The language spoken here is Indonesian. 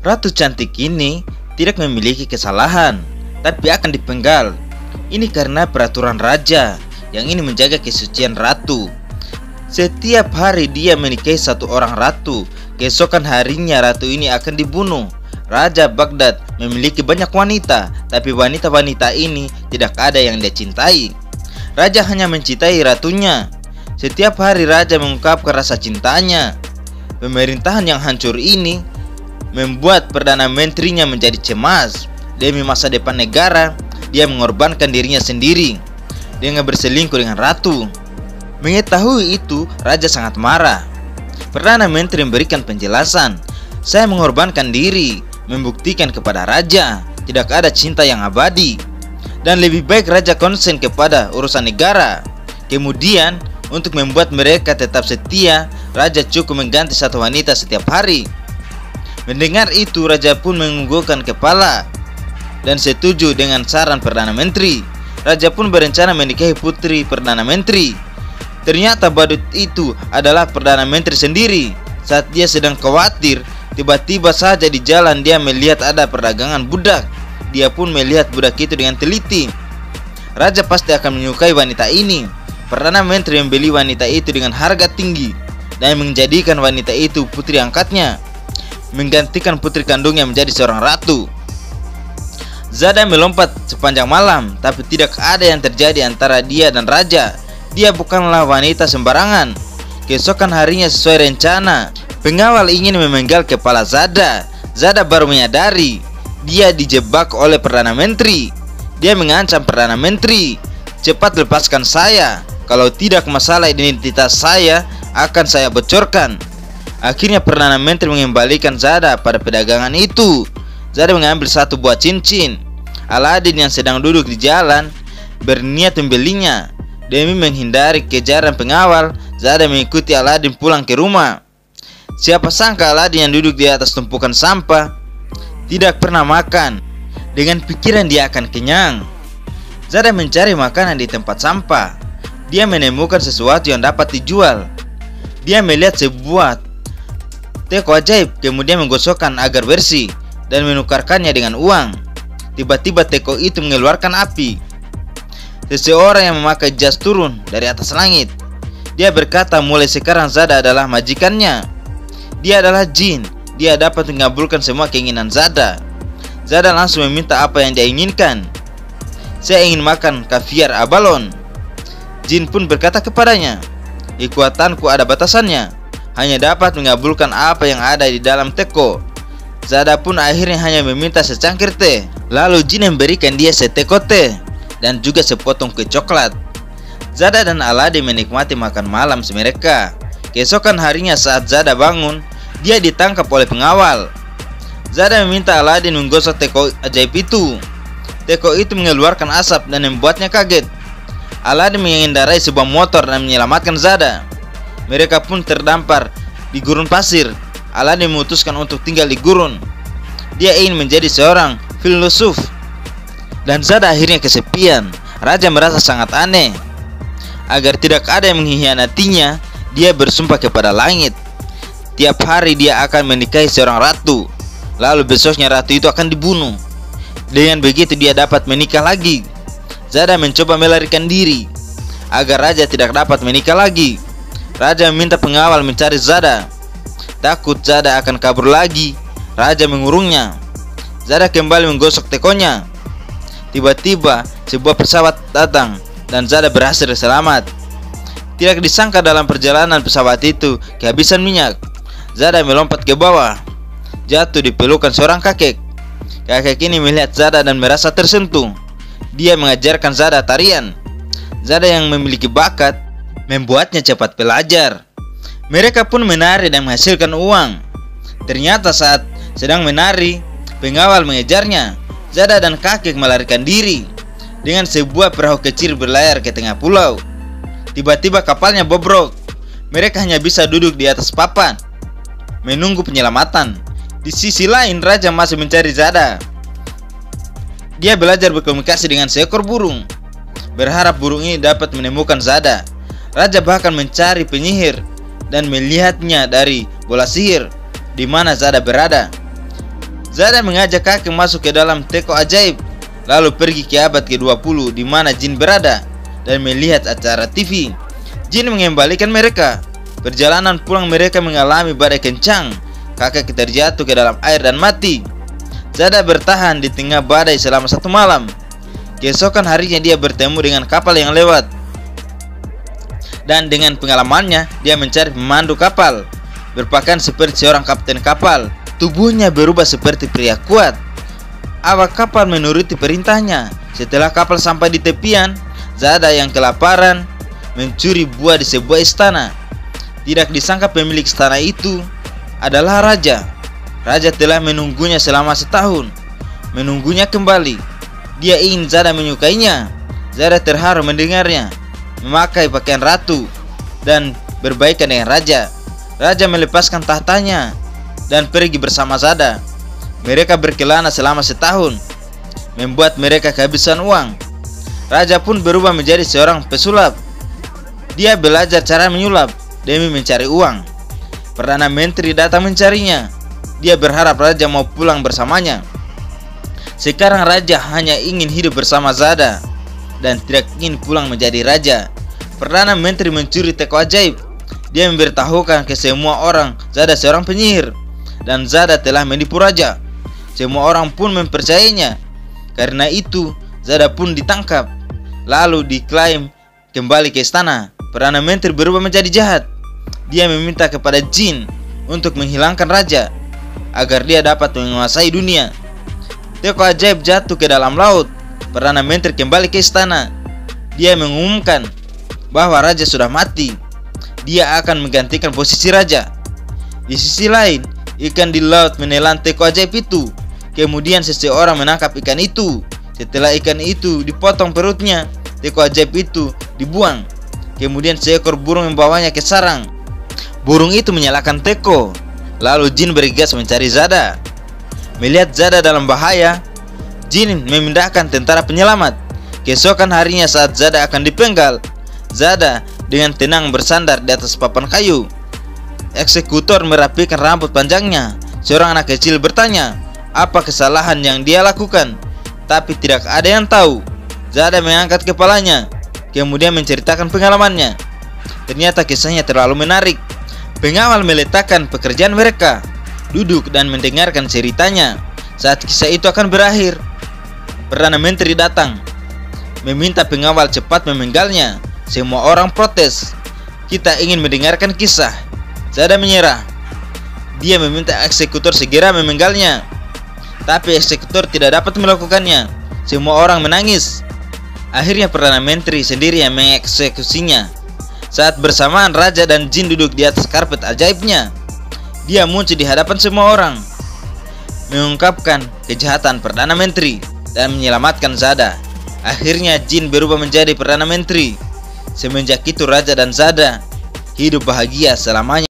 Ratu cantik ini tidak memiliki kesalahan, tapi akan dipenggal. Ini karena peraturan raja yang ini menjaga kesucian ratu. Setiap hari dia menikahi satu orang ratu. Keesokan harinya ratu ini akan dibunuh. Raja Baghdad memiliki banyak wanita, tapi wanita-wanita ini tidak ada yang dia cintai. Raja hanya mencintai ratunya. Setiap hari raja mengungkapkan rasa cintanya. Pemerintahan yang hancur ini membuat Perdana Menterinya menjadi cemas. Demi masa depan negara, dia mengorbankan dirinya sendiri dengan berselingkuh dengan ratu. Mengetahui itu, raja sangat marah. Perdana Menteri memberikan penjelasan. Saya mengorbankan diri, membuktikan kepada raja tidak ada cinta yang abadi, dan lebih baik raja konsen kepada urusan negara. Kemudian, untuk membuat mereka tetap setia, raja cukup mengganti satu wanita setiap hari. Mendengar itu, raja pun menganggukkan kepala dan setuju dengan saran Perdana Menteri. Raja pun berencana menikahi putri Perdana Menteri. Ternyata badut itu adalah Perdana Menteri sendiri. Saat dia sedang khawatir, tiba-tiba saja di jalan dia melihat ada perdagangan budak. Dia pun melihat budak itu dengan teliti. Raja pasti akan menyukai wanita ini. Perdana Menteri membeli wanita itu dengan harga tinggi dan menjadikan wanita itu putri angkatnya, menggantikan putri kandungnya menjadi seorang ratu. Zada melompat sepanjang malam, tapi tidak ada yang terjadi antara dia dan raja. Dia bukanlah wanita sembarangan. Keesokan harinya sesuai rencana, pengawal ingin memenggal kepala Zada. Zada baru menyadari dia dijebak oleh Perdana Menteri. Dia mengancam Perdana Menteri, cepat lepaskan saya, kalau tidak masalah identitas saya akan saya bocorkan. Akhirnya Perdana Menteri mengembalikan Zada pada pedagangan itu. Zada mengambil satu buah cincin. Aladin yang sedang duduk di jalan berniat membelinya. Demi menghindari kejaran pengawal, Zada mengikuti Aladin pulang ke rumah. Siapa sangka Aladin yang duduk di atas tumpukan sampah tidak pernah makan. Dengan pikiran dia akan kenyang, Zada mencari makanan di tempat sampah. Dia menemukan sesuatu yang dapat dijual. Dia melihat sebuah teko ajaib, kemudian menggosokkan agar bersih dan menukarkannya dengan uang. Tiba-tiba teko itu mengeluarkan api. Seseorang yang memakai jas turun dari atas langit. Dia berkata mulai sekarang Zada adalah majikannya. Dia adalah jin. Dia dapat mengabulkan semua keinginan Zada. Zada langsung meminta apa yang dia inginkan. Saya ingin makan kaviar abalon. Jin pun berkata kepadanya, kekuatanku ada batasannya, hanya dapat mengabulkan apa yang ada di dalam teko. Zada pun akhirnya hanya meminta secangkir teh. Lalu jin memberikan dia seteko teh dan juga sepotong kue coklat. Zada dan Aladin menikmati makan malam mereka. Keesokan harinya saat Zada bangun, dia ditangkap oleh pengawal. Zada meminta Aladin menggosok teko ajaib itu. Teko itu mengeluarkan asap dan membuatnya kaget. Aladin mengendarai sebuah motor dan menyelamatkan Zada. Mereka pun terdampar di gurun pasir. Aladin memutuskan untuk tinggal di gurun. Dia ingin menjadi seorang filosof. Dan Zada akhirnya kesepian. Raja merasa sangat aneh. Agar tidak ada yang mengkhianatinya, dia bersumpah kepada langit. Tiap hari dia akan menikahi seorang ratu. Lalu besoknya ratu itu akan dibunuh. Dengan begitu dia dapat menikah lagi. Zada mencoba melarikan diri agar raja tidak dapat menikah lagi. Raja meminta pengawal mencari Zada. Takut Zada akan kabur lagi, raja mengurungnya. Zada kembali menggosok tekonya. Tiba-tiba sebuah pesawat datang dan Zada berhasil selamat. Tidak disangka dalam perjalanan pesawat itu kehabisan minyak. Zada melompat ke bawah, jatuh di pelukan seorang kakek. Kakek ini melihat Zada dan merasa tersentuh. Dia mengajarkan Zada tarian. Zada yang memiliki bakat membuatnya cepat belajar. Mereka pun menari dan menghasilkan uang. Ternyata saat sedang menari, pengawal mengejarnya. Zada dan kakek melarikan diri dengan sebuah perahu kecil berlayar ke tengah pulau. Tiba-tiba kapalnya bobrok. Mereka hanya bisa duduk di atas papan menunggu penyelamatan. Di sisi lain, raja masih mencari Zada. Dia belajar berkomunikasi dengan seekor burung, berharap burung ini dapat menemukan Zada. Raja bahkan mencari penyihir dan melihatnya dari bola sihir di mana Zada berada. Zada mengajak kakek masuk ke dalam teko ajaib, lalu pergi ke abad ke-20 di mana jin berada dan melihat acara TV. Jin mengembalikan mereka. Perjalanan pulang mereka mengalami badai kencang. Kakek terjatuh ke dalam air dan mati. Zada bertahan di tengah badai selama 1 malam. Keesokan harinya dia bertemu dengan kapal yang lewat. Dan dengan pengalamannya, dia mencari pemandu kapal. Berpakaian seperti seorang kapten kapal. Tubuhnya berubah seperti pria kuat. Awak kapal menuruti perintahnya. Setelah kapal sampai di tepian, Zada yang kelaparan mencuri buah di sebuah istana. Tidak disangka pemilik istana itu adalah raja. Raja telah menunggunya selama 1 tahun. Menunggunya kembali. Dia ingin Zada menyukainya. Zada terharu mendengarnya. Memakai pakaian ratu dan berbaikan dengan raja. Raja melepaskan tahtanya dan pergi bersama Zada. Mereka berkelana selama 1 tahun, membuat mereka kehabisan uang. Raja pun berubah menjadi seorang pesulap. Dia belajar cara menyulap demi mencari uang. Perdana Menteri datang mencarinya. Dia berharap raja mau pulang bersamanya. Sekarang raja hanya ingin hidup bersama Zada dan tidak ingin pulang menjadi raja. Perdana Menteri mencuri teko ajaib. Dia memberitahukan ke semua orang Zada seorang penyihir dan Zada telah menipu raja. Semua orang pun mempercayainya. Karena itu Zada pun ditangkap, lalu diklaim kembali ke istana. Perdana Menteri berubah menjadi jahat. Dia meminta kepada jin untuk menghilangkan raja agar dia dapat menguasai dunia. Teko ajaib jatuh ke dalam laut. Perdana Menteri kembali ke istana. Dia mengumumkan bahwa raja sudah mati. Dia akan menggantikan posisi raja. Di sisi lain, ikan di laut menelan teko ajaib itu. Kemudian seseorang menangkap ikan itu. Setelah ikan itu dipotong perutnya, teko ajaib itu dibuang. Kemudian seekor burung membawanya ke sarang. Burung itu menyalakan teko. Lalu jin bergegas mencari Zada. Melihat Zada dalam bahaya, jin memindahkan tentara penyelamat. Keesokan harinya saat Zada akan dipenggal, Zada dengan tenang bersandar di atas papan kayu. Eksekutor merapikan rambut panjangnya. Seorang anak kecil bertanya apa kesalahan yang dia lakukan, tapi tidak ada yang tahu. Zada mengangkat kepalanya, kemudian menceritakan pengalamannya. Ternyata kisahnya terlalu menarik. Pengawal meletakkan pekerjaan mereka, duduk dan mendengarkan ceritanya. Saat kisah itu akan berakhir, Perdana Menteri datang, meminta pengawal cepat memenggalnya. Semua orang protes. Kita ingin mendengarkan kisah. Zada menyerah. Dia meminta eksekutor segera memenggalnya, tapi eksekutor tidak dapat melakukannya. Semua orang menangis. Akhirnya Perdana Menteri sendiri yang mengeksekusinya. Saat bersamaan raja dan jin duduk di atas karpet ajaibnya, dia muncul di hadapan semua orang, mengungkapkan kejahatan Perdana Menteri dan menyelamatkan Zada. Akhirnya jin berubah menjadi Perdana Menteri. Semenjak itu raja dan Zada hidup bahagia selamanya.